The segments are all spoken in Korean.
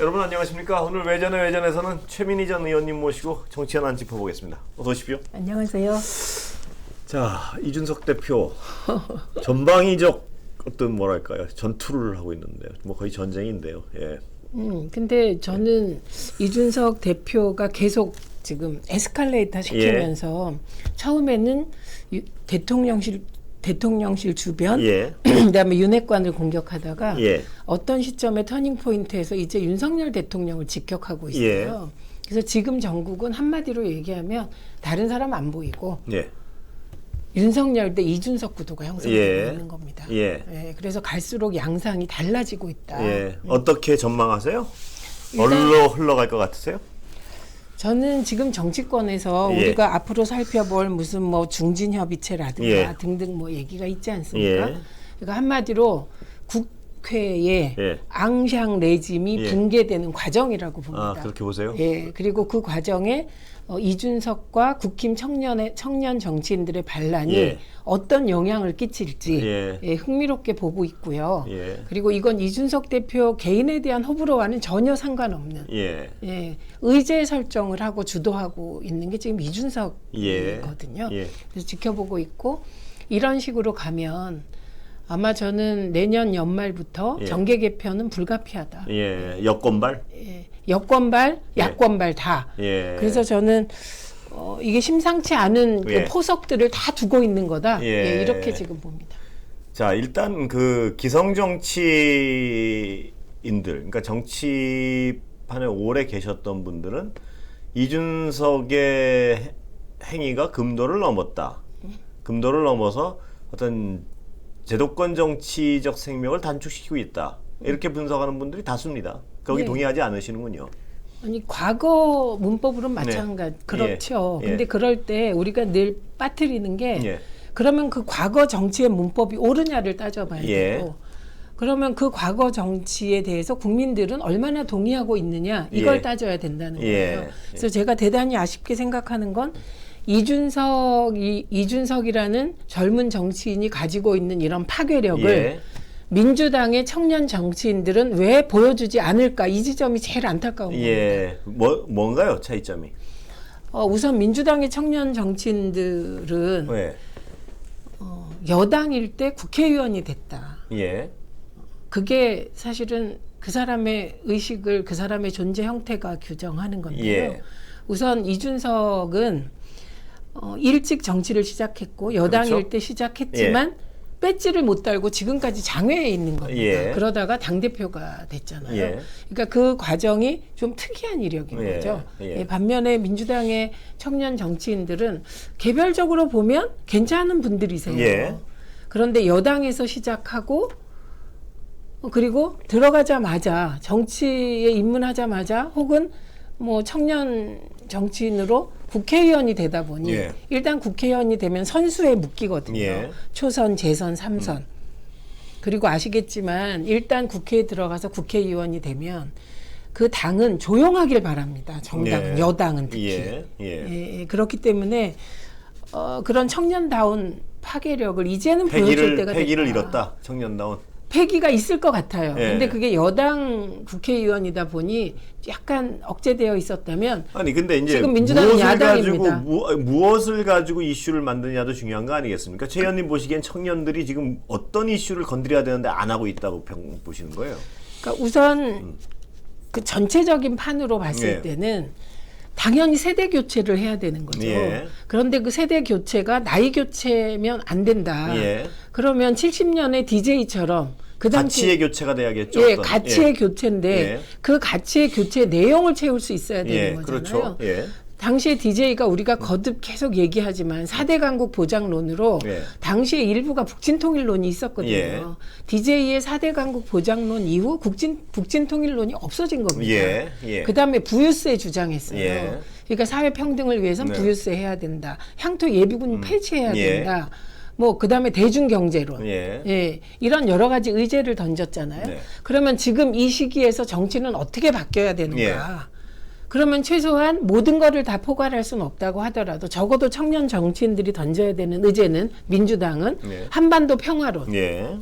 여러분 안녕하십니까? 오늘 외전에서는 최민희 전 의원님 모시고 정치 현안 짚어보겠습니다. 어서 오십시오. 안녕하세요. 자, 이준석 대표 전방위적 어떤 뭐랄까요? 전투를 하고 있는데요. 뭐 거의 전쟁인데요. 예. 근데 저는 이준석 대표가 계속 지금 에스컬레이터 시키면서 처음에는 대통령실 주변, 예. 그다음에 윤핵관을 공격하다가 예. 어떤 시점에 터닝 포인트에서 이제 윤석열 대통령을 직격하고 있어요. 예. 그래서 지금 전국은 한마디로 얘기하면 다른 사람 안 보이고 예. 윤석열 대 이준석 구도가 형성되고 예. 있는 겁니다. 예. 예, 그래서 갈수록 양상이 달라지고 있다. 예. 어떻게 전망하세요? 어디로 흘러갈 것 같으세요? 저는 지금 정치권에서 예. 우리가 앞으로 살펴볼 무슨 뭐 중진협의체라든가 예. 등등 뭐 얘기가 있지 않습니까? 예. 그러니까 한마디로 국회의 예. 앙샹 레짐이 예. 붕괴되는 과정이라고 봅니다. 아, 그렇게 보세요? 예, 그리고 그 과정에 이준석과 국힘 청년 정치인들의 반란이 예. 어떤 영향을 끼칠지 예. 예, 흥미롭게 보고 있고요. 예. 그리고 이건 이준석 대표 개인에 대한 호불호와는 전혀 상관없는 예. 예, 의제 설정을 하고 주도하고 있는 게 지금 이준석이거든요. 예. 그래서 지켜보고 있고 이런 식으로 가면 아마 저는 내년 연말부터 예. 정계 개편은 불가피하다. 예. 여권발? 예, 여권발, 예. 야권발 다. 예. 그래서 저는 이게 심상치 않은 예. 그 포석들을 다 두고 있는 거다. 예. 예, 이렇게 지금 봅니다. 자, 일단 그 기성 정치인들, 그러니까 정치판에 오래 계셨던 분들은 이준석의 행위가 금도를 넘었다. 금도를 넘어서 어떤 제도권 정치적 생명을 단축시키고 있다. 이렇게 분석하는 분들이 다수입니다. 거기 네. 동의하지 않으시는군요. 아니 과거 문법으로는 마찬가지. 그렇죠. 예. 근데 그럴 때 우리가 늘 빠뜨리는 게 예. 그러면 그 과거 정치의 문법이 옳으냐를 따져봐야 예. 되고 그러면 그 과거 정치에 대해서 국민들은 얼마나 동의하고 있느냐 이걸 예. 따져야 된다는 예. 거예요. 그래서 제가 대단히 아쉽게 생각하는 건 이준석이라는 젊은 정치인이 가지고 있는 이런 파괴력을 예. 민주당의 청년 정치인들은 왜 보여주지 않을까 이 지점이 제일 안타까운 겁니다. 예. 뭔가요? 차이점이? 우선 민주당의 청년 정치인들은 예. 여당일 때 국회의원이 됐다. 예. 그게 사실은 그 사람의 의식을 그 사람의 존재 형태가 규정하는 건데요. 예. 우선 이준석은 일찍 정치를 시작했고 여당일 그렇죠? 때 시작했지만 배지를 못 달고 지금까지 장외에 있는 겁니다. 예. 그러다가 당대표가 됐잖아요. 예. 그러니까 그 과정이 좀 특이한 이력인 예. 거죠. 예. 예, 반면에 민주당의 청년 정치인들은 개별적으로 보면 괜찮은 분들이세요. 예. 그런데 여당에서 시작하고 그리고 들어가자마자 정치에 입문하자마자 혹은 뭐 청년 정치인으로 국회의원이 되다 보니 예. 일단 국회의원이 되면 선수에 묶이거든요. 예. 초선, 재선, 3선. 그리고 아시겠지만 일단 국회에 들어가서 국회의원이 되면 그 당은 조용하길 바랍니다. 정당은, 예. 여당은 특히. 예. 예. 예, 그렇기 때문에 그런 청년다운 파괴력을 이제는 보여줄 때가 패기를 됐다. 잃었다. 청년다운. 패기가 있을 것 같아요. 예. 근데 그게 여당 국회의원이다 보니 약간 억제되어 있었다면 아니 근데 이제 지금 민주당은 야당입니다. 무엇을 가지고 이슈를 만드냐도 중요한 거 아니겠습니까? 최 의원님 보시기엔 청년들이 지금 어떤 이슈를 건드려야 되는데 안 하고 있다고 보시는 거예요? 그러니까 우선 그 전체적인 판으로 봤을 예. 때는 당연히 세대 교체를 해야 되는 거죠. 예. 그런데 그 세대 교체가 나이 교체면 안 된다. 예. 그러면 70년의 DJ처럼 그 당시 가치의 교체가 돼야겠죠. 예, 어떤. 가치의 예. 교체인데 예. 그 가치의 교체 내용을 채울 수 있어야 되는 예, 거잖아요. 그렇죠. 예. 당시에 DJ가 우리가 거듭 계속 얘기하지만 4대 강국 보장론으로 예. 당시에 일부가 북진통일론이 있었거든요. 예. DJ의 4대 강국 보장론 이후 북진통일론이 없어진 겁니다. 예. 예. 그다음에 부유세 주장했어요. 예. 그러니까 사회평등을 위해서는 네. 부유세 해야 된다. 향토 예비군 폐지해야 예. 된다. 뭐 그다음에 대중경제론. 예. 예, 이런 여러 가지 의제를 던졌잖아요. 네. 그러면 지금 이 시기에서 정치는 어떻게 바뀌어야 되는가? 예. 그러면 최소한 모든 거를 다 포괄할 수는 없다고 하더라도 적어도 청년 정치인들이 던져야 되는 의제는 민주당은 예. 한반도 평화론, 예.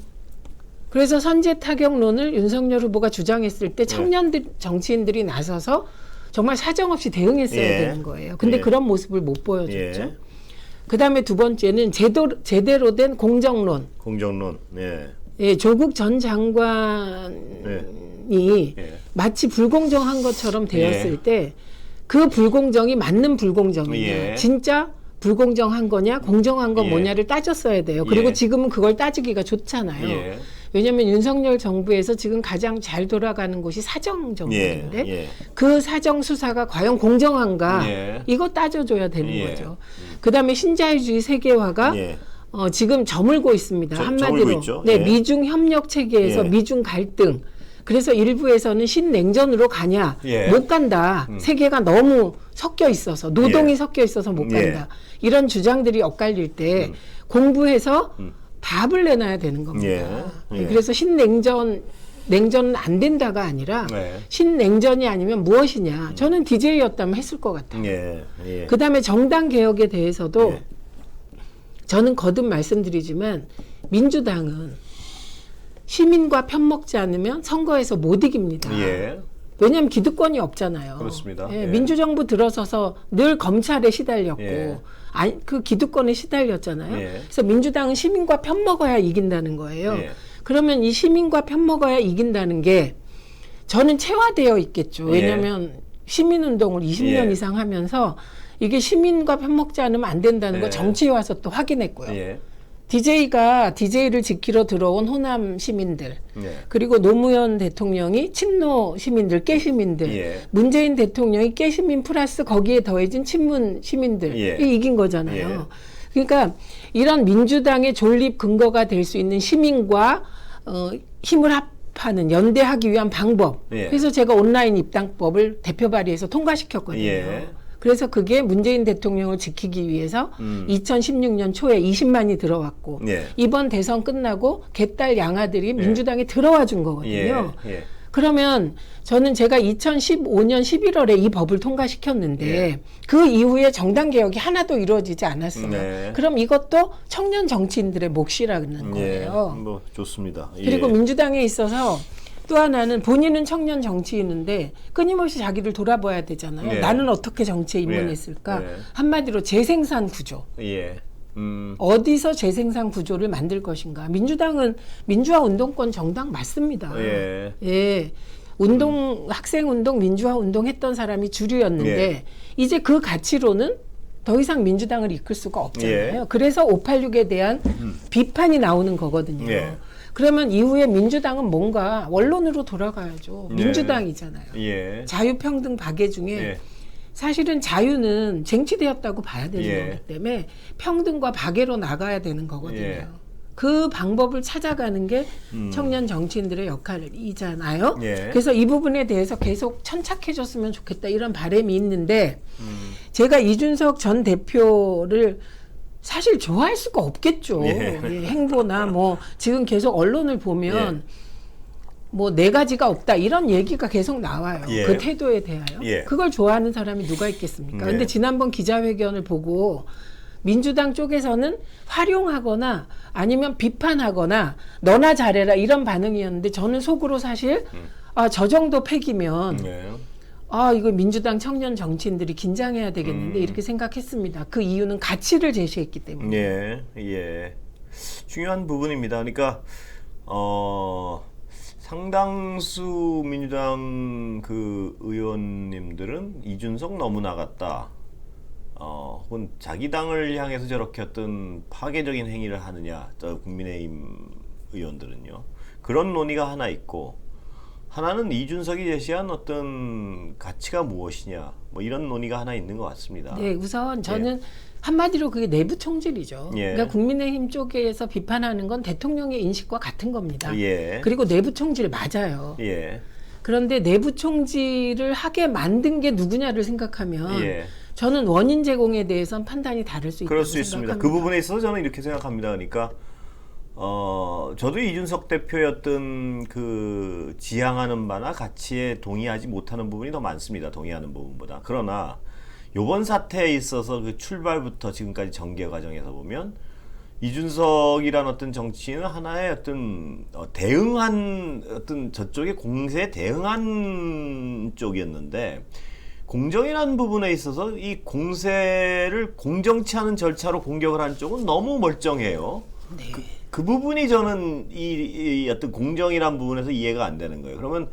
그래서 선제 타격론을 윤석열 후보가 주장했을 때 청년들 정치인들이 나서서 정말 사정없이 대응했어야 예. 되는 거예요. 근데 예. 그런 모습을 못 보여줬죠. 예. 그다음에 두 번째는 제대로 된 공정론. 공정론. 예. 예, 조국 전 장관이 예. 마치 불공정한 것처럼 되었을 때 그 불공정이 맞는 불공정이냐, 예. 진짜 불공정한 거냐, 공정한 건 예. 뭐냐를 따졌어야 돼요. 그리고 예. 지금은 그걸 따지기가 좋잖아요. 예. 왜냐하면 윤석열 정부에서 지금 가장 잘 돌아가는 곳이 사정 정부인데 예. 그 사정 수사가 과연 공정한가 예. 이거 따져줘야 되는 예. 거죠. 그다음에 신자유주의 세계화가 예. 지금 저물고 있습니다. 저물고 한마디로 있죠. 네, 예. 미중 협력 체계에서 예. 미중 갈등. 그래서 일부에서는 신냉전으로 가냐 예. 못 간다. 세계가 너무 섞여 있어서 노동이 예. 섞여 있어서 못 예. 간다. 이런 주장들이 엇갈릴 때 공부해서 답을 내놔야 되는 겁니다. 예. 예. 그래서 냉전은 안 된다가 아니라 네. 신냉전이 아니면 무엇이냐. 저는 DJ였다면 했을 것 같아요. 예. 예. 그다음에 정당 개혁에 대해서도 예. 저는 거듭 말씀드리지만 민주당은 시민과 편먹지 않으면 선거에서 못 이깁니다. 예. 왜냐하면 기득권이 없잖아요. 그렇습니다. 예, 예. 민주정부 들어서서 늘 검찰에 시달렸고 예. 그 기득권에 시달렸잖아요. 예. 그래서 민주당은 시민과 편먹어야 이긴다는 거예요. 예. 그러면 이 시민과 편먹어야 이긴다는 게 저는 체화되어 있겠죠. 왜냐하면 시민운동을 20년 예. 이상 하면서 이게 시민과 편먹지 않으면 안 된다는 거 예. 정치에 와서 또 확인했고요. 예. DJ를 지키러 들어온 호남 시민들, 예. 그리고 노무현 대통령이 친노 시민들, 깨시민들, 예. 문재인 대통령이 깨시민 플러스 거기에 더해진 친문 시민들이 예. 이긴 거잖아요. 예. 그러니까 이런 민주당의 존립 근거가 될 수 있는 시민과 힘을 합하는 연대하기 위한 방법. 예. 그래서 제가 온라인 입당법을 대표 발의해서 통과시켰거든요. 예. 그래서 그게 문재인 대통령을 지키기 위해서 2016년 초에 20만이 들어왔고 예. 이번 대선 끝나고 개딸 양아들이 민주당에 들어와 준 거거든요. 예. 예. 그러면 저는 제가 2015년 11월에 이 법을 통과시켰는데 예. 그 이후에 정당 개혁이 하나도 이루어지지 않았어요. 네. 그럼 이것도 청년 정치인들의 몫이라는 거예요. 예. 뭐 좋습니다. 그리고 예. 민주당에 있어서 또 하나는 본인은 청년 정치인인데 끊임없이 자기를 돌아봐야 되잖아요. 네. 나는 어떻게 정치에 입문했을까? 네. 한마디로 재생산 구조. 예. 어디서 재생산 구조를 만들 것인가? 민주당은 민주화 운동권 정당 맞습니다. 예. 예. 학생 운동, 민주화 운동 했던 사람이 주류였는데 예. 이제 그 가치로는 더 이상 민주당을 이끌 수가 없잖아요. 예. 그래서 586에 대한 비판이 나오는 거거든요. 예. 그러면 이후에 민주당은 뭔가 원론으로 돌아가야죠. 예. 민주당이잖아요. 예. 자유평등 박애 중에 예. 사실은 자유는 쟁취되었다고 봐야 되는 예. 거기 때문에 평등과 박애로 나가야 되는 거거든요. 예. 그 방법을 찾아가는 게 청년 정치인들의 역할이잖아요. 예. 그래서 이 부분에 대해서 계속 천착해줬으면 좋겠다 이런 바람이 있는데 제가 이준석 전 대표를 사실 좋아할 수가 없겠죠. 예. 예, 행보나 뭐 지금 계속 언론을 보면 뭐 네 가지가 없다 이런 얘기가 계속 나와요. 예. 그 태도에 대하여. 예. 그걸 좋아하는 사람이 누가 있겠습니까? 네. 근데 지난번 기자회견을 보고 민주당 쪽에서는 활용하거나 아니면 비판하거나 너나 잘해라 이런 반응이었는데 저는 속으로 사실 저 정도 패기면 네. 이거 민주당 청년 정치인들이 긴장해야 되겠는데 이렇게 생각했습니다. 그 이유는 가치를 제시했기 때문에. 예. 예. 중요한 부분입니다. 그러니까 상당수 민주당 그 의원님들은 이준석 너무 나갔다. 혹은 자기 당을 향해서 저렇게 어떤 파괴적인 행위를 하느냐, 저 국민의힘 의원들은요. 그런 논의가 하나 있고, 하나는 이준석이 제시한 어떤 가치가 무엇이냐, 뭐 이런 논의가 하나 있는 것 같습니다. 네, 우선 저는 한마디로 그게 내부 총질이죠. 예. 그러니까 국민의힘 쪽에서 비판하는 건 대통령의 인식과 같은 겁니다. 예. 그리고 내부 총질 맞아요. 예. 그런데 내부 총질을 하게 만든 게 누구냐를 생각하면 예. 저는 원인 제공에 대해서는 판단이 다를 수 있다고 그럴 수 있습니다. 생각합니다. 그 부분에 있어서 저는 이렇게 생각합니다. 그러니까 저도 이준석 대표의 어떤 그 지향하는 바나 가치에 동의하지 못하는 부분이 더 많습니다. 동의하는 부분보다. 그러나 이번 사태에 있어서 그 출발부터 지금까지 전개 과정에서 보면 이준석이란 어떤 정치인은 하나의 어떤 대응한 어떤 저쪽의 공세에 대응한 쪽이었는데 공정이라는 부분에 있어서 이 공세를 공정치 않은 절차로 공격을 한 쪽은 너무 멀쩡해요. 네. 그 부분이 저는 이 어떤 공정이란 부분에서 이해가 안 되는 거예요. 그러면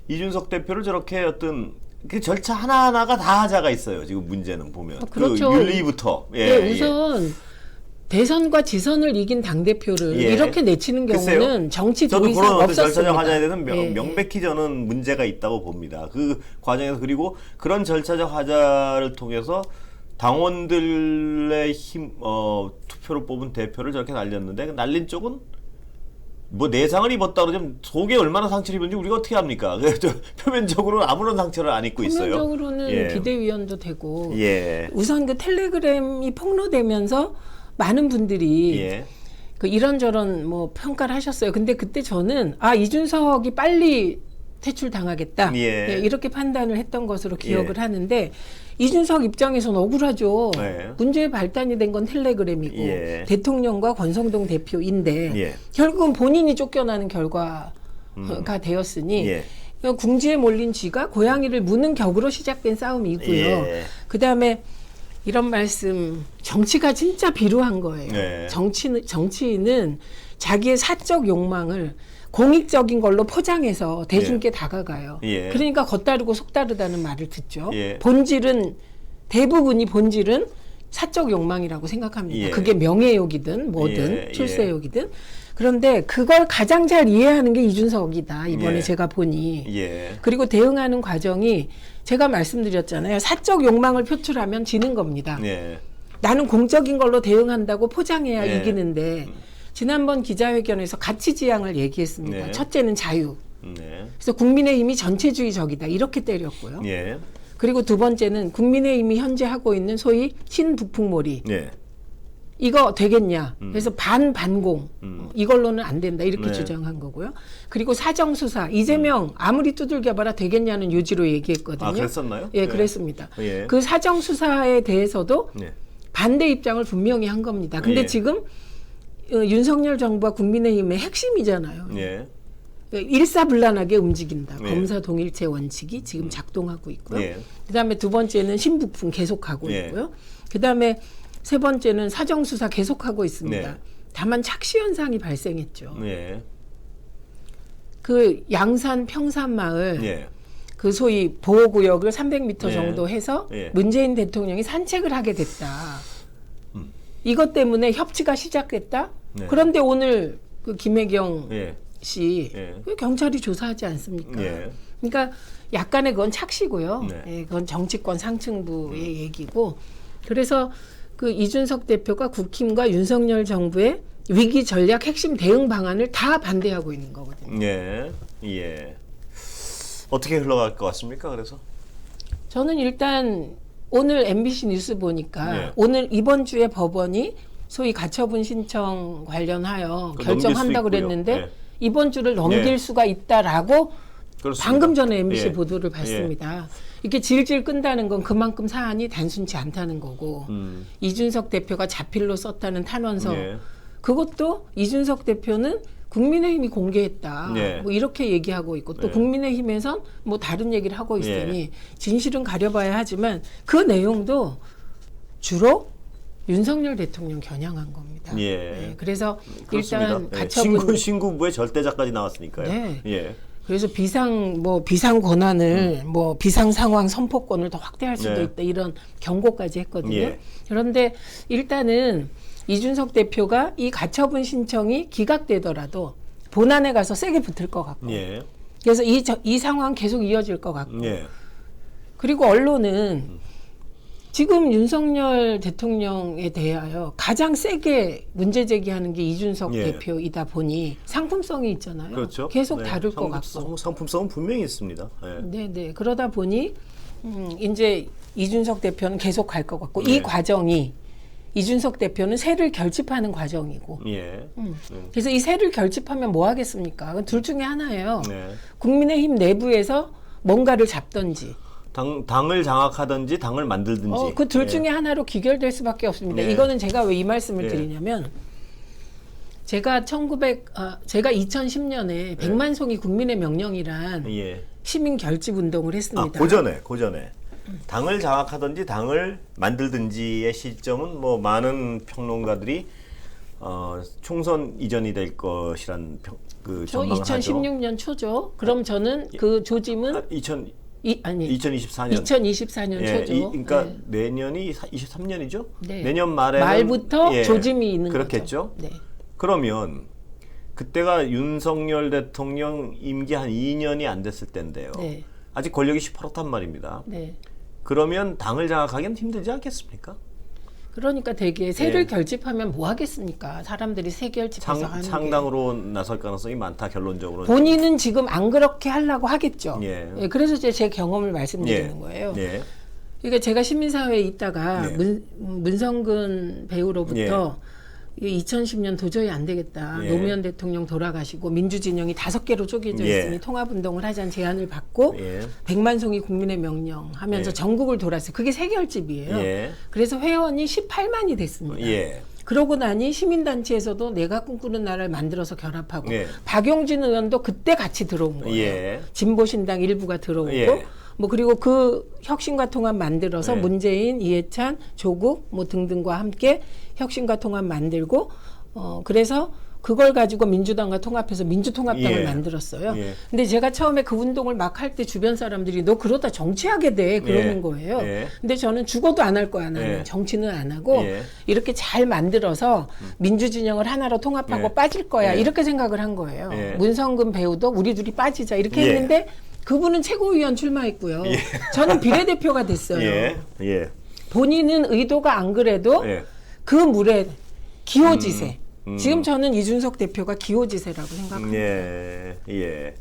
이준석 대표를 저렇게 어떤 그 절차 하나하나가 다 하자가 있어요. 지금 문제는 보면 그렇죠. 그 윤리부터 네, 우선 대선과 지선을 이긴 당 대표를 예. 이렇게 내치는 경우는 글쎄요. 정치 저도 도의상 그런 어떤 없었습니다. 절차적 하자에 대해서는 예. 명백히 저는 문제가 있다고 봅니다. 그 과정에서 그리고 그런 절차적 하자를 통해서 당원들의 투표로 뽑은 대표를 저렇게 날렸는데 날린 쪽은 뭐 내상을 입었다 그러면 속에 얼마나 상처를 입은지 우리가 어떻게 합니까? 표면적으로는 아무런 상처를 안 입고 있어요. 표면적으로는 예. 비대위원도 되고 예. 우선 그 텔레그램이 폭로되면서 많은 분들이 예. 그 이런저런 뭐 평가를 하셨어요. 근데 그때 저는 이준석이 빨리 퇴출당하겠다. 예. 이렇게 판단을 했던 것으로 기억을 하는데 이준석 입장에서는 억울하죠. 네. 문제의 발단이 된 건 텔레그램이고 예. 대통령과 권성동 대표인데 예. 결국은 본인이 쫓겨나는 결과가 되었으니 예. 궁지에 몰린 쥐가 고양이를 무는 격으로 시작된 싸움이고요. 예. 그다음에 이런 말씀, 정치가 진짜 비루한 거예요. 네. 정치인은 자기의 사적 욕망을 공익적인 걸로 포장해서 대중께 다가가요. 예. 그러니까 겉다르고 속다르다는 말을 듣죠. 예. 대부분이 본질은 사적 욕망이라고 생각합니다. 예. 그게 명예욕이든 뭐든 예. 출세욕이든. 그런데 그걸 가장 잘 이해하는 게 이준석이다. 이번에 예. 제가 보니. 예. 그리고 대응하는 과정이 제가 말씀드렸잖아요. 사적 욕망을 표출하면 지는 겁니다. 예. 나는 공적인 걸로 대응한다고 포장해야 예. 이기는데 지난번 기자회견에서 가치지향을 얘기했습니다. 네. 첫째는 자유. 네. 그래서 국민의힘이 전체주의적이다. 이렇게 때렸고요. 예. 그리고 두 번째는 국민의힘이 현재 하고 있는 소위 신북풍몰이. 예. 이거 되겠냐. 그래서 반공. 이걸로는 안 된다. 이렇게 네. 주장한 거고요. 그리고 사정수사. 이재명 아무리 두들겨봐라 되겠냐는 요지로 얘기했거든요. 그랬었나요? 예, 그랬습니다. 예. 그 사정수사에 대해서도 예. 반대 입장을 분명히 한 겁니다. 근데 예. 지금 윤석열 정부와 국민의힘의 핵심이잖아요. 예. 일사불란하게 움직인다. 예. 검사 동일체 원칙이 지금 작동하고 있고요. 예. 그다음에 두 번째는 신북풍 계속하고 예. 있고요. 그다음에 세 번째는 사정수사 계속하고 있습니다. 네. 다만 착시 현상이 발생했죠. 예. 그 양산 평산마을 예. 그 소위 보호구역을 300m 예. 정도 해서 예. 문재인 대통령이 산책을 하게 됐다. 이것 때문에 협치가 시작됐다. 네. 그런데 오늘 그 김혜경 예. 씨 예. 그 경찰이 조사하지 않습니까? 예. 그러니까 약간의 그건 착시고요. 네. 예, 그건 정치권 상층부의 얘기고. 그래서 그 이준석 대표가 국힘과 윤석열 정부의 위기 전략 핵심 대응 방안을 다 반대하고 있는 거거든요. 예. 예. 어떻게 흘러갈 것 같습니까? 그래서 저는 일단 오늘 MBC 뉴스 보니까 네. 오늘 이번 주에 법원이 소위 가처분 신청 관련하여 넘길 결정한다고 수 있고요. 그랬는데 네. 이번 주를 넘길 네. 수가 있다라고 그렇습니다. 방금 전에 MBC 예. 보도를 봤습니다. 이렇게 질질 끈다는 건 그만큼 사안이 단순치 않다는 거고 이준석 대표가 자필로 썼다는 탄원서 예. 그것도 이준석 대표는 국민의힘이 공개했다. 네. 뭐 이렇게 얘기하고 있고 또 네. 국민의힘에선 뭐 다른 얘기를 하고 있으니 진실은 가려봐야 하지만 그 내용도 주로 윤석열 대통령 겨냥한 겁니다. 예. 네, 그래서 그렇습니다. 일단 예. 가처분 신군부의 절대자까지 나왔으니까요. 네. 예. 그래서 비상 권한을 뭐 비상 상황 선포권을 더 확대할 수도 네. 있다 이런 경고까지 했거든요. 예. 그런데 일단은 이준석 대표가 이 가처분 신청이 기각되더라도 본안에 가서 세게 붙을 것 같고 예. 그래서 이 상황 계속 이어질 것 같고 예. 그리고 언론은 지금 윤석열 대통령에 대하여 가장 세게 문제 제기하는 게 이준석 예. 대표이다 보니 상품성이 있잖아요. 그렇죠. 계속 네. 다룰 것 같고. 상품성은 분명히 있습니다. 예. 네네. 그러다 보니 이제 이준석 대표는 계속 갈 것 같고 네. 이 과정이 이준석 대표는 세를 결집하는 과정이고 예. 그래서 이 세를 결집하면 뭐 하겠습니까? 그건 둘 중에 하나예요. 네. 국민의힘 내부에서 뭔가를 잡든지 당을 장악하든지 당을 만들든지. 그 둘 예. 중에 하나로 귀결될 수밖에 없습니다. 네. 이거는 제가 왜 이 말씀을 예. 드리냐면 제가 2010년에 100만 송이 국민의 명령이란 예. 시민 결집 운동을 했습니다. 고전에 당을 장악하든지 당을 만들든지의 시점은 뭐 많은 평론가들이 총선 이전이 될 것이란 전망을 하죠. 2016년 초죠. 그럼 저는 그 조짐은 2024년 2024년 예, 초죠. 그러니까 네. 내년이 23년이죠. 네. 내년 말에는 말부터 조짐이 있는 그렇겠죠. 거죠. 네. 그러면 그때가 윤석열 대통령 임기 한 2년이 안 됐을 때인데요. 네. 아직 권력이 시퍼렇단 말입니다. 네. 그러면 당을 장악하기는 힘들지 않겠습니까? 그러니까 되게 새를 예. 결집하면 뭐 하겠습니까? 사람들이 새 결집해서 하는 게. 창당으로 나설 가능성이 많다 결론적으로. 본인은 지금 안 그렇게 하려고 하겠죠. 예. 예, 그래서 제 경험을 말씀드리는 거예요. 예. 그러니까 제가 시민사회에 있다가 예. 문성근 배우로부터 2010년 도저히 안 되겠다. 예. 노무현 대통령 돌아가시고 민주진영이 5개로 쪼개져 예. 있으니 통합운동을 하자는 제안을 받고 예. 100만 송이 국민의 명령 하면서 예. 전국을 돌았어요. 그게 세결집이에요. 예. 그래서 회원이 18만이 됐습니다. 예. 그러고 나니 시민단체에서도 내가 꿈꾸는 나라를 만들어서 결합하고 예. 박용진 의원도 그때 같이 들어온 거예요. 예. 진보신당 일부가 들어오고 예. 뭐 그리고 그 혁신과 통합 만들어서 예. 문재인, 이해찬, 조국 뭐 등등과 함께 혁신과 통합 만들고 그래서 그걸 가지고 민주당과 통합해서 민주통합당을 예. 만들었어요. 예. 근데 제가 처음에 그 운동을 막 할 때 주변 사람들이 너 그러다 정치하게 돼 그러는 예. 거예요. 예. 근데 저는 죽어도 안 할 거야 나는. 예. 정치는 안 하고 예. 이렇게 잘 만들어서 민주진영을 하나로 통합하고 예. 빠질 거야 예. 이렇게 생각을 한 거예요. 예. 문성근 배우도 우리 둘이 빠지자 이렇게 예. 했는데 그분은 최고위원 출마했고요. 저는 비례대표가 됐어요. 예. 예. 본인은 의도가 안 그래도 예. 그 물에 기호지세. 음. 지금 저는 이준석 대표가 기호지세라고 생각합니다. 예. 예.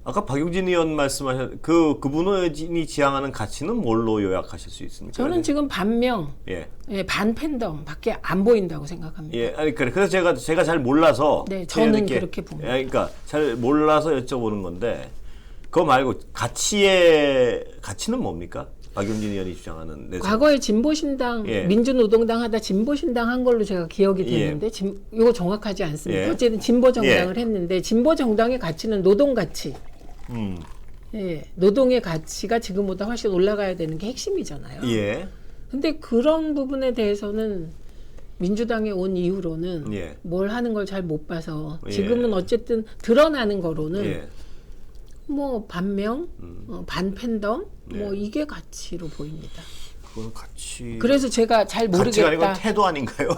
아까 박용진 의원 말씀하셨 그분이 지향하는 가치는 뭘로 요약하실 수 있습니까? 저는 지금 반명, 예. 반 팬덤밖에 안 보인다고 생각합니다. 예, 아니 그래서 제가 잘 몰라서 네, 저는 이렇게, 그렇게 봅니다. 그러니까 잘 몰라서 여쭤보는 건데 그거 말고 가치는 뭡니까? 박용진 의원이 주장하는 내세. 과거에 진보신당, 예. 민주노동당 하다 진보신당 한 걸로 제가 기억이 예. 되는데 이거 정확하지 않습니다. 예. 어쨌든 진보정당을 했는데 진보정당의 가치는 노동가치. 예, 노동의 가치가 지금보다 훨씬 올라가야 되는 게 핵심이잖아요. 예. 근데 그런 부분에 대해서는 민주당에 온 이후로는 예. 뭘 하는 걸 잘 못 봐서 예. 지금은 어쨌든 드러나는 거로는 예. 뭐 반명, 반팬덤 뭐 예. 이게 가치로 보입니다. 그건 가치. 그래서 제가 잘 가치가 아니고 모르겠다. 태도 아닌가요?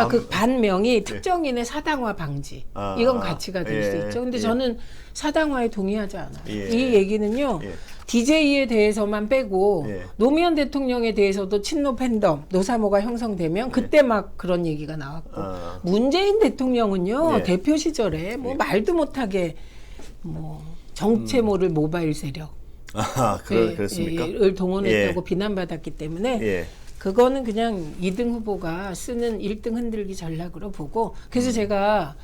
그 반명이 특정인의 사당화 방지 이건 가치가 될 수 예. 있죠. 근데 예. 저는 사당화에 동의하지 않아요. 예. 이 얘기는요. 예. DJ에 대해서만 빼고 예. 노무현 대통령에 대해서도 친노 팬덤, 노사모가 형성되면 그때 막 그런 얘기가 나왔고 문재인 대통령은요. 예. 대표 시절에 뭐 말도 못하게 뭐 정체 모를 모바일 세력 그렇습니까? 을 동원했다고 예. 비난받았기 때문에 예. 그거는 그냥 2등 후보가 쓰는 1등 흔들기 전략으로 보고 그래서 제가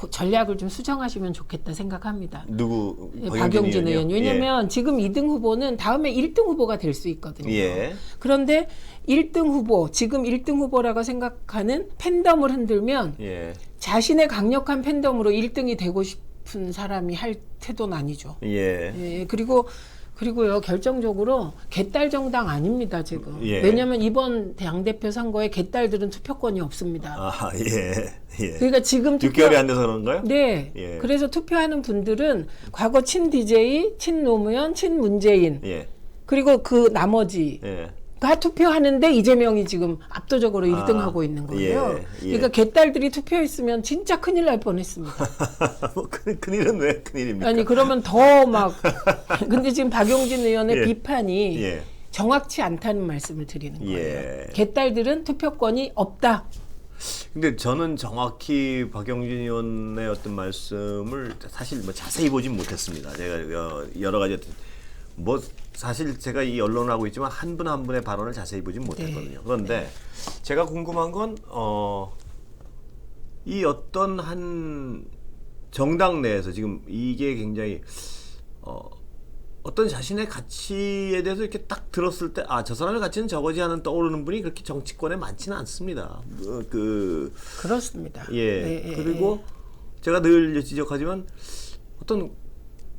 전략을 좀 수정하시면 좋겠다 생각합니다. 누구? 박용진 의원. 의원이요? 왜냐하면 지금 2등 후보는 다음에 1등 후보가 될 수 있거든요. 예. 그런데 1등 후보, 지금 1등 후보라고 생각하는 팬덤을 흔들면 예. 자신의 강력한 팬덤으로 1등이 되고 싶은 사람이 할 태도는 아니죠. 예. 예, 그리고요 결정적으로 개딸 정당 아닙니다 지금. 예. 왜냐하면 이번 당대표 선거에 개딸들은 투표권이 없습니다. 아, 예. 예. 그러니까 지금 6개월이 안 돼서 그런가요? 네. 예. 그래서 투표하는 분들은 과거 친 DJ, 친 노무현, 친 문재인 예. 그리고 그 나머지가 예. 투표하는데 이재명이 지금 압도적으로 1등 하고 있는 거예요. 예. 그러니까 개딸들이 투표했으면 진짜 큰일 날 뻔했습니다. 뭐 큰일은 왜 큰일입니까? 아니 그러면 더 막 근데 지금 박용진 의원의 예. 비판이 예. 정확치 않다는 말씀을 드리는 거예요. 예. 개딸들은 투표권이 없다. 근데 저는 정확히 박용진 의원의 어떤 말씀을 사실 뭐 자세히 보진 못했습니다. 제가 여러 가지 뭐 사실 제가 이 언론을 하고 있지만 한 분 한 분의 발언을 자세히 보진 못했거든요. 그런데 제가 궁금한 건 이 어떤 한 정당 내에서 지금 이게 굉장히 어떤 자신의 가치에 대해서 이렇게 딱 들었을 때 저 사람의 가치는 저거지 하는 떠오르는 분이 그렇게 정치권에 많지는 않습니다. 그렇습니다. 그리고 제가 늘 지적하지만 어떤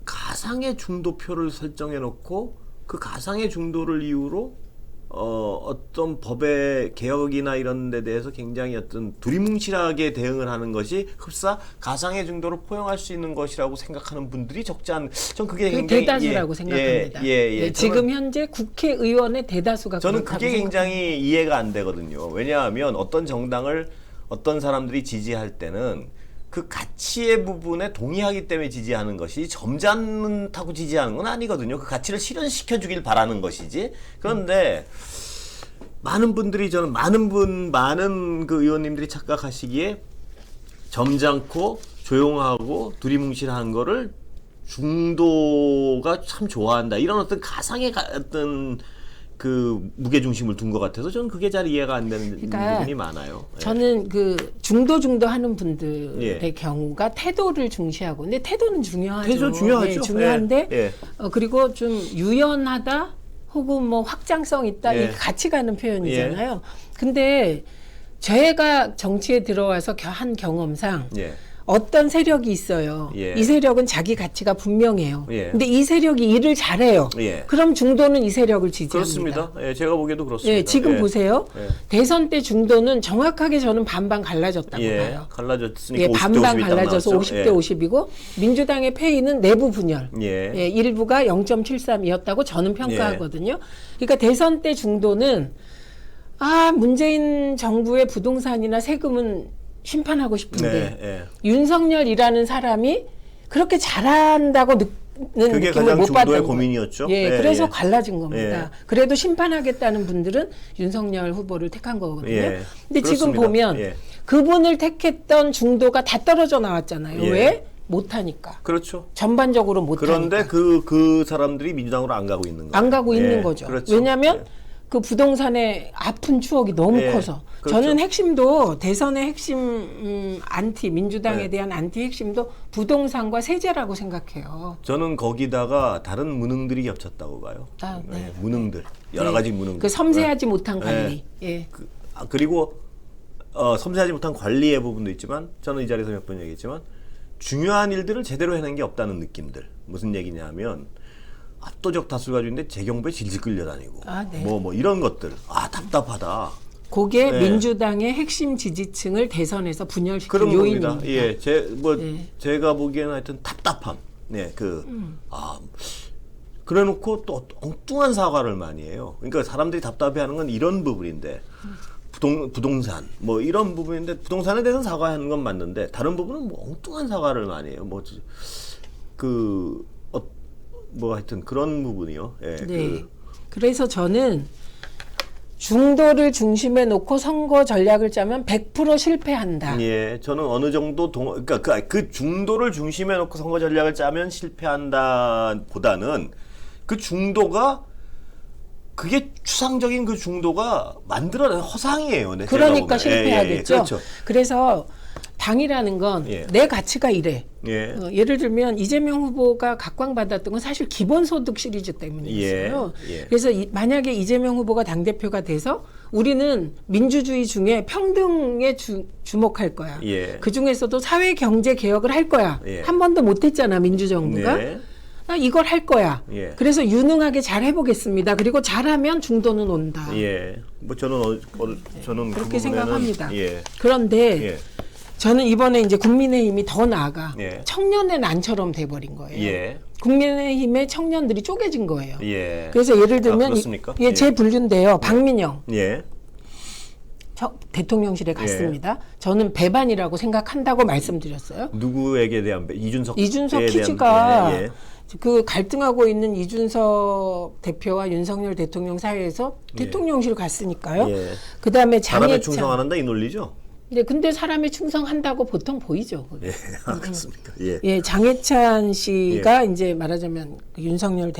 가상의 중도표를 설정해 놓고 그 가상의 중도를 이유로 어떤 법의 개혁이나 이런 데 대해서 굉장히 어떤 두리뭉실하게 대응을 하는 것이 흡사 가상의 중도를 포용할 수 있는 것이라고 생각하는 분들이 적지 않. 전 그게 굉장히 대다수라고 생각합니다. 지금 현재 국회의원의 대다수가 저는 그게 굉장히 이해가 안 되거든요. 왜냐하면 어떤 정당을 어떤 사람들이 지지할 때는 그 가치의 부분에 동의하기 때문에 지지하는 것이 점잖다고 지지하는 건 아니거든요. 그 가치를 실현시켜 주길 바라는 것이지. 그런데 많은 분들이 많은 그 의원님들이 착각하시기에 점잖고 조용하고 두리뭉실한 거를 중도가 참 좋아한다. 이런 어떤 가상의 어떤 그 무게 중심을 둔 것 같아서 저는 그게 잘 이해가 안 되는 부분이 많아요. 저는 그 중도 하는 분들의 경우가 태도를 중시하고, 근데 태도는 중요하죠. 태도 중요하죠. 중요한데 그리고 좀 유연하다 혹은 뭐 확장성 있다 이 같이 가는 표현이잖아요. 근데 제가 정치에 들어와서 한 경험상 어떤 세력이 있어요. 이 세력은 자기 가치가 분명해요. 근데 이 세력이 일을 잘해요. 그럼 중도는 이 세력을 지지합니다. 그렇습니다. 제가 보기에도 그렇습니다. 지금 보세요. 대선 때 중도는 정확하게 저는 반반 갈라졌다고 봐요. 갈라졌으니까 반반 갈라져서 50대 50이고 민주당의 패의는 내부 분열. 일부가 0.73이었다고 저는 평가하거든요. 그러니까 대선 때 중도는 문재인 정부의 부동산이나 세금은 심판하고 싶은데 윤석열이라는 사람이 그렇게 잘한다고 느끼는 그게 느낌을 가장 못 중도의 받던 고민이었죠. 그래서 갈라진 겁니다. 그래도 심판하겠다는 분들은 윤석열 후보를 택한 거거든요. 근데 그렇습니다. 지금 보면 그분을 택했던 중도가 다 떨어져 나왔잖아요. 왜? 못하니까. 그렇죠. 전반적으로 못하니까. 그런데 그 사람들이 민주당으로 안 가고 있는 거예요. 안 가고 있는 거죠. 그렇죠. 왜냐하면 그 부동산의 아픈 추억이 너무 커서. 그렇죠. 저는 핵심도 대선의 핵심 민주당에 대한 안티 핵심도 부동산과 세제라고 생각해요. 저는 거기다가 다른 무능들이 겹쳤다고 봐요. 무능들. 여러 가지 무능들. 그 섬세하지 못한 관리. 그리고 섬세하지 못한 관리의 부분도 있지만 저는 이 자리에서 몇 번 얘기했지만 중요한 일들을 제대로 해낸 게 없다는 느낌들. 무슨 얘기냐면 압도적 다수를 가지고 있는데 재경부에 질질 끌려다니고 뭐 이런 것들 답답하다. 그게 민주당의 핵심 지지층을 대선에서 분열시킨 그런 요인입니다. 겁니다. 제가 보기에는 하여튼 답답함. 그래놓고 또 엉뚱한 사과를 많이 해요. 그러니까 사람들이 답답해하는 건 이런 부분인데 부동산 뭐 이런 부분인데 부동산에 대해서는 사과하는 건 맞는데 다른 부분은 뭐 엉뚱한 사과를 많이 해요. 하여튼 그런 부분이요. 그래서 저는 중도를 중심에 놓고 선거 전략을 짜면 100% 실패한다. 저는 어느 정도 그러니까 그 중도를 중심에 놓고 선거 전략을 짜면 실패한다보다는 그 중도가 그게 추상적인 그 중도가 만들어낸 허상이에요. 그러니까 실패하겠죠. 그렇죠. 그래서 당이라는 건 내 가치가 이래. 예를 들면 이재명 후보가 각광받았던 건 사실 기본소득 시리즈 때문이었어요. 그래서 만약에 이재명 후보가 당대표가 돼서 우리는 민주주의 중에 평등에 주목할 거야. 그중에서도 사회경제개혁을 할 거야. 한 번도 못했잖아 민주정부가. 이걸 할 거야. 그래서 유능하게 잘 해보겠습니다. 그리고 잘하면 중도는 온다. 저는 그렇게 생각합니다. 그런데 저는 이번에 이제 국민의힘이 더 나아가 청년의 난처럼 돼버린 거예요. 국민의힘의 청년들이 쪼개진 거예요. 그래서 예를 들면 제 분류인데요. 박민영 대통령실에 갔습니다. 저는 배반이라고 생각한다고 말씀드렸어요. 누구에게 대한 이준석 퀴즈가 그 갈등하고 있는 이준석 대표와 윤석열 대통령 사이에서 대통령실 갔으니까요. 그다음에 사람에 충성하는다 이 논리죠. 근데 사람에 충성한다고 보통 보이죠. 그렇습니까? 장해찬 씨가 이제 말하자면 윤석열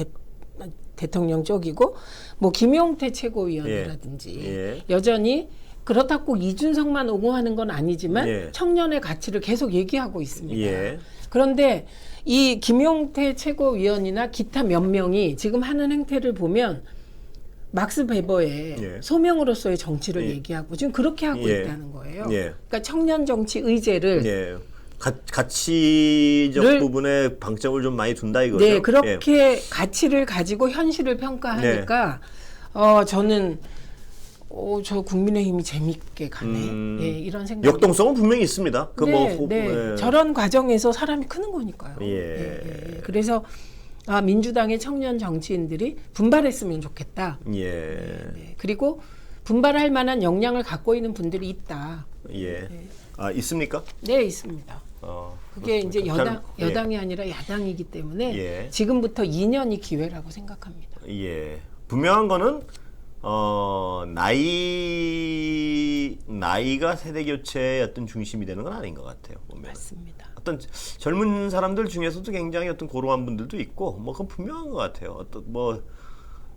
대통령 쪽이고, 뭐 김용태 최고위원이라든지 여전히 그렇다고 이준석만 옹호하는 건 아니지만 청년의 가치를 계속 얘기하고 있습니다. 그런데 이 김용태 최고위원이나 기타 몇 명이 지금 하는 행태를 보면 막스 베버의 예. 소명으로서의 정치를 예. 얘기하고 지금 그렇게 하고 예. 있다는 거예요. 예. 그러니까 청년 정치 의제를 예. 가치적 를- 부분에 방점을 좀 많이 둔다 이거죠. 네, 그렇게 가치를 가지고 현실을 평가하니까 저는 저 국민의힘이 재밌게 가네. 예, 이런 생각. 역동성은 분명히 있습니다. 네. 저런 과정에서 사람이 크는 거니까요. 예. 그래서 민주당의 청년 정치인들이 분발했으면 좋겠다. 예. 네. 그리고 분발할 만한 역량을 갖고 있는 분들이 있다. 예. 있습니까? 네, 있습니다. 그게 이제 여당이 아니라 야당이기 때문에 예. 지금부터 2년이 기회라고 생각합니다. 예. 분명한 거는 나이가 세대 교체의 어떤 중심이 되는 건 아닌 것 같아요. 보면. 맞습니다. 어떤 젊은 사람들 중에서도 굉장히 어떤 고루한 분들도 있고 뭐 그건 분명한 것 같아요. 어떤 뭐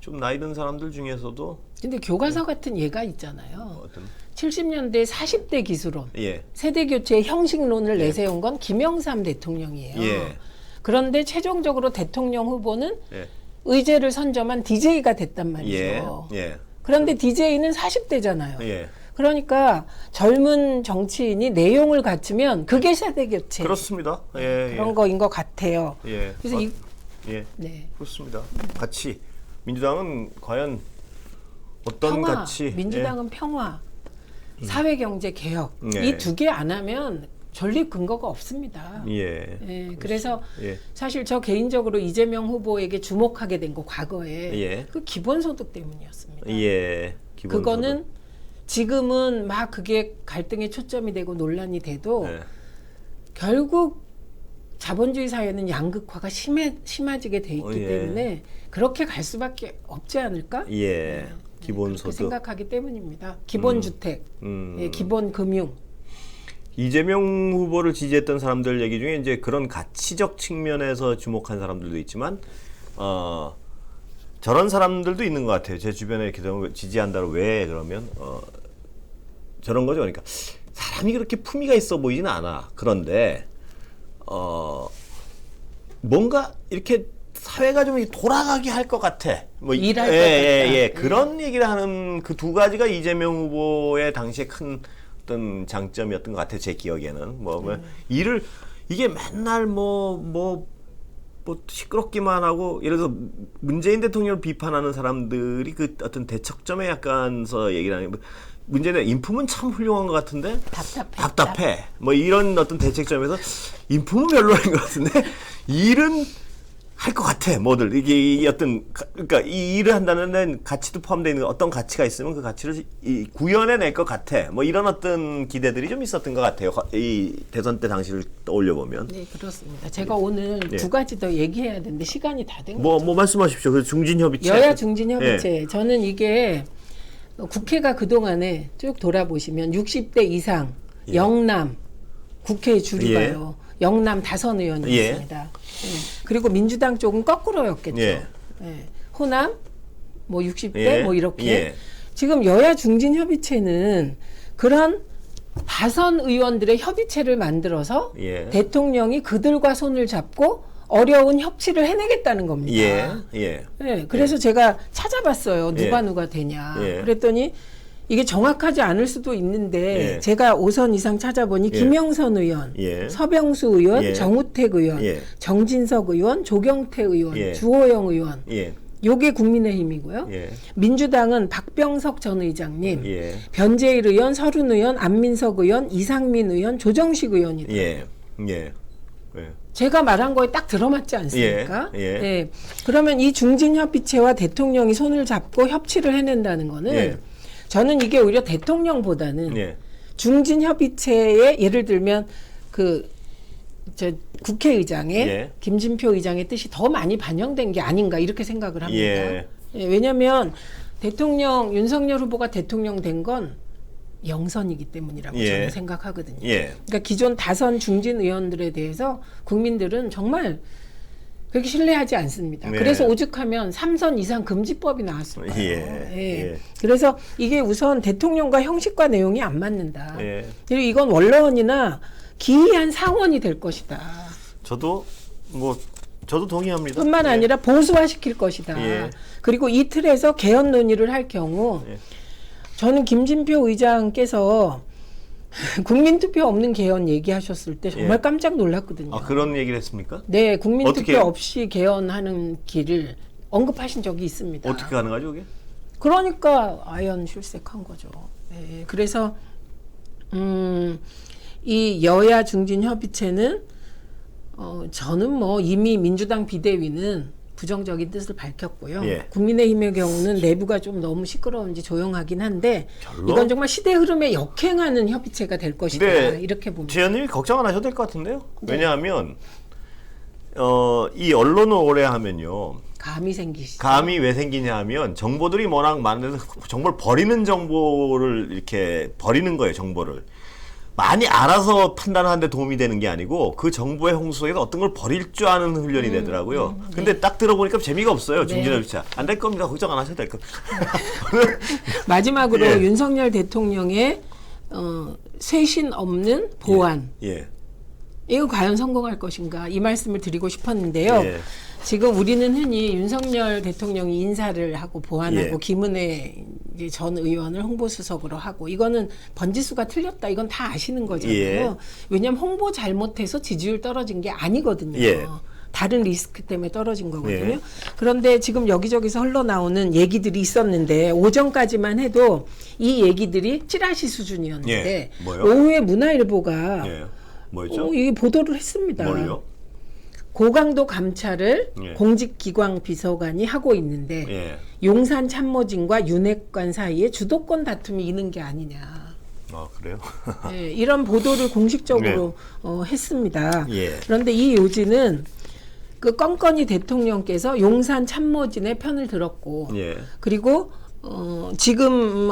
좀 나이 든 사람들 중에서도 근데 교과서 같은 예가 있잖아요. 어떤 70년대 40대 기수론, 예. 세대 교체의 형식론을 내세운 건 김영삼 대통령이에요. 예. 그런데 최종적으로 대통령 후보는 예. 의제를 선점한 DJ가 됐단 말이죠. 예. 그런데 DJ는 40대잖아요. 예. 그러니까 젊은 정치인이 내용을 갖추면 그게 세대 교체. 그렇습니다. 예. 그런 거인 것 같아요. 예. 그래서 예. 네. 그렇습니다. 가치. 민주당은 과연 어떤 평화, 가치? 민주당은 평화, 사회경제 개혁 예. 이 두 개 안 하면 전립 근거가 없습니다. 예. 예, 그래서 예. 사실 저 개인적으로 이재명 후보에게 주목하게 된 거 과거에 예. 그 기본소득 때문이었습니다. 예. 기본소득. 그거는 지금은 막 그게 갈등의 초점이 되고 논란이 돼도 예. 결국 자본주의 사회는 양극화가 심해지게 돼 있기 예. 때문에 그렇게 갈 수밖에 없지 않을까? 예. 그렇게 기본소득. 생각하기 때문입니다. 기본주택, 예, 기본금융. 이재명 후보를 지지했던 사람들 얘기 중에 이제 그런 가치적 측면에서 주목한 사람들도 있지만 저런 사람들도 있는 것 같아요. 제 주변에 이렇게 지지한다고 왜 그러면 저런 거죠. 그러니까 사람이 그렇게 품위가 있어 보이지는 않아. 그런데 뭔가 이렇게 사회가 좀 돌아가게 할 것 같아. 뭐 일할 것 같다. 그런 얘기를 하는 그 두 가지가 이재명 후보의 당시에 큰 어떤 장점이었던 것 같아요. 제 기억에는 뭐 일을 이게 맨날 뭐 시끄럽기만 하고 예를 들어서 문재인 대통령을 비판하는 사람들이 그 어떤 대척점에 약간서 얘기를 하는 문재인 인품은 참 훌륭한 것 같은데 답답해. 뭐 이런 어떤 대책점에서 인품은 별로인 것 같은데 일은 할 것 같아. 뭐들 이게 어떤 그러니까 이 일을 한다는 데는 가치도 포함되어 있는 어떤 가치가 있으면 그 가치를 구현해낼 것 같아. 뭐 이런 어떤 기대들이 좀 있었던 것 같아요. 이 대선 때 당시를 떠올려 보면. 네, 그렇습니다. 제가 오늘 두 가지 더 얘기해야 되는데 시간이 다 된 뭐 거죠. 말씀하십시오. 그 중진협의체. 여야 중진협의체. 저는 이게 국회가 그동안에 쭉 돌아보시면 60대 이상 영남 국회의 주류가요. 영남 다선 의원이었습니다. 그리고 민주당 쪽은 거꾸로였겠죠. 호남 뭐 60대 뭐 이렇게. 지금 여야 중진협의체는 그런 다선 의원들의 협의체를 만들어서 대통령이 그들과 손을 잡고 어려운 협치를 해내겠다는 겁니다. 그래서 제가 찾아봤어요. 누가 되냐. 그랬더니 이게 정확하지 않을 수도 있는데 제가 5선 이상 찾아보니 김영선 의원, 서병수 의원, 정우택 의원, 정진석 의원, 조경태 의원, 주호영 의원. 요게 국민의힘이고요. 민주당은 박병석 전 의장님, 변재일 의원, 서른 의원, 안민석 의원, 이상민 의원, 조정식 의원이다. 제가 말한 거에 딱 들어맞지 않습니까? 그러면 이 중진협의체와 대통령이 손을 잡고 협치를 해낸다는 거는 저는 이게 오히려 대통령보다는 중진협의체의 예를 들면 국회의장의 김진표 의장의 뜻이 더 많이 반영된 게 아닌가 이렇게 생각을 합니다. 왜냐하면 윤석열 후보가 대통령 된 건 영선이기 때문이라고 저는 생각하거든요. 그러니까 기존 다선 중진 의원들에 대해서 국민들은 정말 그렇게 신뢰하지 않습니다. 그래서 오죽하면 3선 이상 금지법이 나왔을까요? 그래서 이게 우선 대통령과 형식과 내용이 안 맞는다. 그리고 이건 원로원이나 기이한 상원이 될 것이다. 저도 뭐 저도 동의합니다. 뿐만 예. 아니라 보수화시킬 것이다. 예. 그리고 이 틀에서 개헌 논의를 할 경우 예. 저는 김진표 의장께서 국민투표 없는 개헌 얘기하셨을 때 정말 예. 깜짝 놀랐거든요. 아 그런 얘기를 했습니까? 네, 국민투표 어떻게- 없이 개헌하는 길을 언급하신 적이 있습니다. 어떻게 가능하죠, 그게? 그러니까 아연 출색한 거죠. 네, 그래서 이 여야 중진 협의체는 저는 뭐 이미 민주당 비대위는 부정적인 뜻을 밝혔고요. 예. 국민의힘의 경우는 내부가 좀 너무 시끄러운지 조용하긴 한데 별로? 이건 정말 시대 흐름에 역행하는 협의체가 될 것이다. 근데 이렇게 봅니다. 제 의원님이 걱정 안 하셔도 될 것 같은데요. 네. 왜냐하면 이 언론을 오래 하면요. 감이 생기시죠. 감이 왜 생기냐 하면 정보들이 워낙 많은데서 정보를 버리는 정보를 이렇게 버리는 거예요. 정보를. 많이 알아서 판단하는 데 도움이 되는 게 아니고 그 정보의 홍수 속에서 어떤 걸 버릴 줄 아는 훈련이 되더라고요. 근데 딱 들어보니까 재미가 없어요. 중진협의체. 안 될 겁니다. 걱정 안 하셔도 될 겁니다. 마지막으로 예. 윤석열 대통령의 쇄신 없는 보안. 예. 이거 과연 성공할 것인가 이 말씀을 드리고 싶었는데요. 예. 지금 우리는 흔히 윤석열 대통령이 인사를 하고 보완하고 예. 김은혜 이제 전 의원을 홍보수석으로 하고 이거는 번지수가 틀렸다. 이건 다 아시는 거잖아요. 예. 왜냐하면 홍보 잘못해서 지지율 떨어진 게 아니거든요. 예. 다른 리스크 때문에 떨어진 거거든요. 예. 그런데 지금 여기저기서 흘러나오는 얘기들이 있었는데 오전까지만 해도 이 얘기들이 찌라시 수준이었는데 예. 뭐요? 오후에 문화일보가 예. 뭐였죠? 이게 보도를 했습니다. 뭘요? 고강도 감찰을 예. 공직기관 비서관이 하고 있는데 예. 용산 참모진과 윤핵관 사이에 주도권 다툼이 있는 게 아니냐. 아, 그래요? 예, 이런 보도를 공식적으로 했습니다. 예. 그런데 이 요지는 그 껌껌이 대통령께서 용산 참모진의 편을 들었고 예. 그리고 지금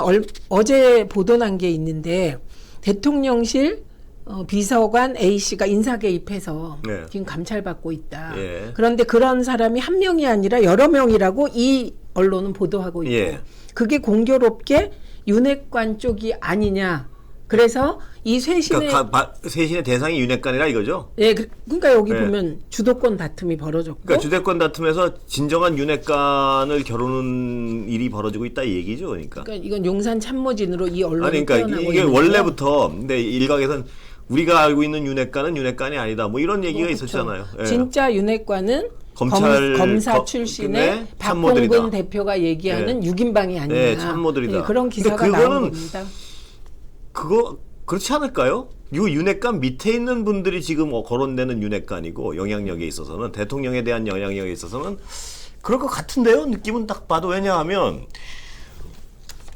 어제 보도난 게 있는데 대통령실 비서관 A씨가 인사 개입해서 네. 지금 감찰받고 있다. 예. 그런데 그런 사람이 한 명이 아니라 여러 명이라고 이 언론은 보도하고 있고 예. 그게 공교롭게 윤핵관 쪽이 아니냐. 그래서 이 쇄신의 그러니까 쇄신의 대상이 윤핵관이라 이거죠? 예, 그러니까 여기 네. 보면 주도권 다툼이 벌어졌고 그러니까 주대권 다툼에서 진정한 윤핵관을 겨루는 일이 벌어지고 있다 이 얘기죠, 그러니까. 그러니까 이건 용산 참모진으로 이 언론이 아니, 그러니까 표현하고 이게 있는 원래부터 근데 일각에서는 우리가 알고 있는 윤핵관은 윤핵관이 아니다, 뭐 이런 얘기가 그렇죠. 있었잖아요. 예. 진짜 윤핵관은 검찰 검사 출신의 참모들이다. 박홍근 대표가 얘기하는 6인방이 아니냐. 네, 참모들이다. 예, 그런 기사가 근데 나온 그거는 겁니다. 그거 그렇지 않을까요? 이 윤핵관 밑에 있는 분들이 지금 거론되는 윤핵관이고 영향력에 있어서는 대통령에 대한 영향력에 있어서는 그럴 것 같은데요. 느낌은 딱 봐도. 왜냐하면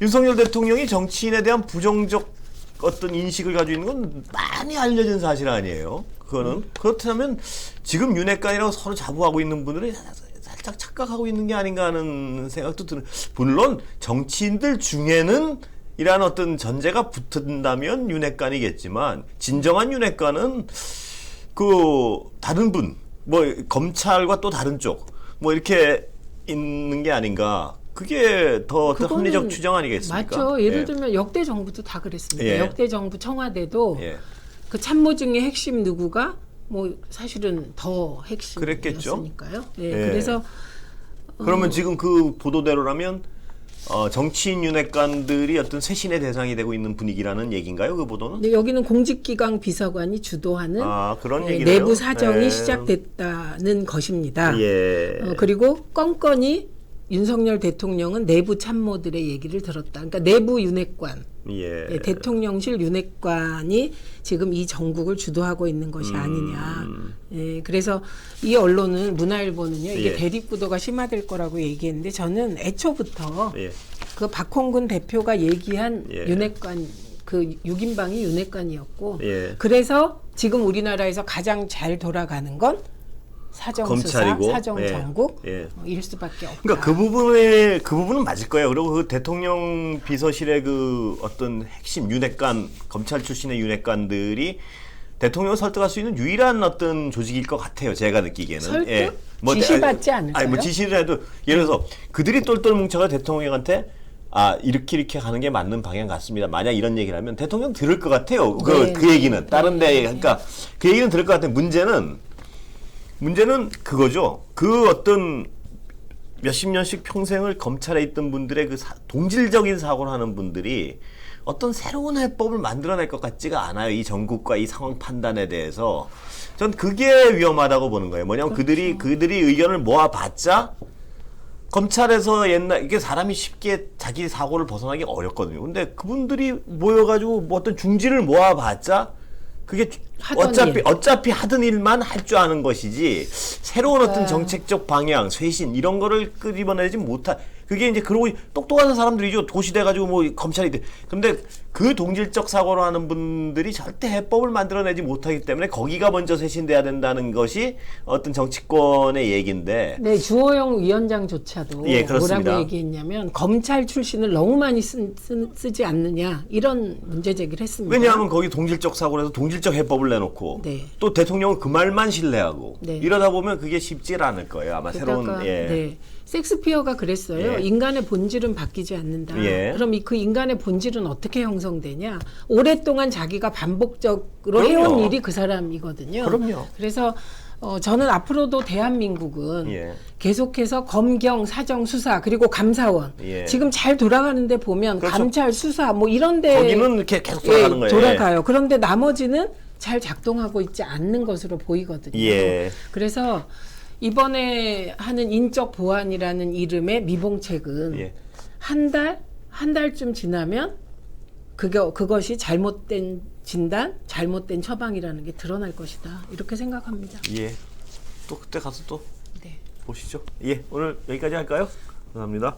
윤석열 대통령이 정치인에 대한 부정적 어떤 인식을 가지고 있는 건 많이 알려진 사실 아니에요. 그거는 그렇다면 지금 윤핵관이라고 서로 자부하고 있는 분들이 살짝 착각하고 있는 게 아닌가 하는 생각도 드는. 물론 정치인들 중에는 이러한 어떤 전제가 붙는다면 윤핵관이겠지만 진정한 윤핵관은 그 다른 분, 뭐 검찰과 또 다른 쪽, 뭐 이렇게 있는 게 아닌가. 그게 더 어떤 그거는 합리적 추정 아니겠습니까? 맞죠. 예를 예. 들면 역대 정부도 다 그랬습니다. 예. 역대 정부 청와대도 예. 그 참모진의 핵심 누구가 뭐 사실은 더 그랬겠죠. 핵심이었으니까요. 예. 예. 그래서 그러면 지금 그 보도대로라면 정치인 윤핵관들이 어떤 쇄신의 대상이 되고 있는 분위기라는 얘기인가요? 그 보도는? 근데 여기는 공직기강 비서관이 주도하는 그런 예, 얘기네요. 내부 사정이 예. 시작됐다는 것입니다. 예. 그리고 껌껌이 윤석열 대통령은 내부 참모들의 얘기를 들었다. 그러니까 내부 윤핵관, 예. 예, 대통령실 윤핵관이 지금 이 정국을 주도하고 있는 것이 아니냐. 예, 그래서 이 언론은 문화일보는요. 이게 예. 대립구도가 심화될 거라고 얘기했는데 저는 애초부터 예. 그 박홍근 대표가 얘기한 예. 윤핵관 그 6인방이 윤핵관이었고 예. 그래서 지금 우리나라에서 가장 잘 돌아가는 건 사정수사, 검찰이고, 사정정국 예. 일 수밖에 없다. 그러니까 그 부분은 맞을 거예요. 그리고 그 대통령 비서실의 그 어떤 핵심 윤핵관, 검찰 출신의 윤핵관들이 대통령을 설득할 수 있는 유일한 어떤 조직일 것 같아요. 제가 느끼기에는. 설득? 지시받지 않을까요? 아니 뭐 지시를 해도 예를 들어서 그들이 똘똘 뭉쳐가 대통령한테 이렇게 가는 게 맞는 방향 같습니다. 만약 이런 얘기를 하면 대통령 들을 것 같아요. 네. 그 얘기는 다른 데 그러니까 그 얘기는 들을 것 같아요. 문제는 문제는 그거죠. 그 어떤 몇십 년씩 평생을 검찰에 있던 분들의 그 동질적인 사고를 하는 분들이 어떤 새로운 해법을 만들어낼 것 같지가 않아요. 이 전국과 이 상황 판단에 대해서. 전 그게 위험하다고 보는 거예요. 뭐냐면 그들이 의견을 모아봤자 검찰에서 옛날 이게 사람이 쉽게 자기 사고를 벗어나기 어렵거든요. 근데 그분들이 모여가지고 뭐 어떤 중지를 모아봤자 그게 어차피 하던 일만 할 줄 아는 것이지 새로운 어떤 정책적 방향, 쇄신 이런 거를 끄집어내지 못한 그게 이제 그러고 똑똑한 사람들이죠. 도시돼 가지고 뭐 검찰이 돼. 근데 그 동질적 사고를 하는 분들이 절대 해법을 만들어내지 못하기 때문에 거기가 먼저 쇄신돼야 된다는 것이 어떤 정치권의 얘기인데. 네, 주호영 위원장조차도 예, 그렇습니다. 뭐라고 얘기했냐면 검찰 출신을 너무 많이 쓰지 않느냐 이런 문제 제기를 했습니다. 왜냐하면 거기 동질적 사고를 해서 동질적 해법을 내놓고 네. 또 대통령은 그 말만 신뢰하고 네. 이러다 보면 그게 쉽지 않을 거예요. 아마 새로운 네. 섹스피어가 그랬어요. 예. 인간의 본질은 바뀌지 않는다. 예. 그럼 그 인간의 본질은 어떻게 형성되냐? 오랫동안 자기가 반복적으로 그럼요. 해온 일이 그 사람이거든요. 그럼요. 그래서 저는 앞으로도 대한민국은 예. 계속해서 검경, 사정, 수사 그리고 감사원 예. 지금 잘 돌아가는데 보면 그렇죠. 감찰, 수사 뭐 이런데 거기는 이렇게 계속 돌아가는 거예요. 돌아가요. 그런데 나머지는 잘 작동하고 있지 않는 것으로 보이거든요. 예. 그래서 이번에 하는 인적 보안이라는 이름의 미봉책은 예. 한 달쯤 지나면 그것이 잘못된 진단, 잘못된 처방이라는 게 드러날 것이다. 이렇게 생각합니다. 예. 또 그때 가서 또 네. 보시죠. 예. 오늘 여기까지 할까요? 감사합니다.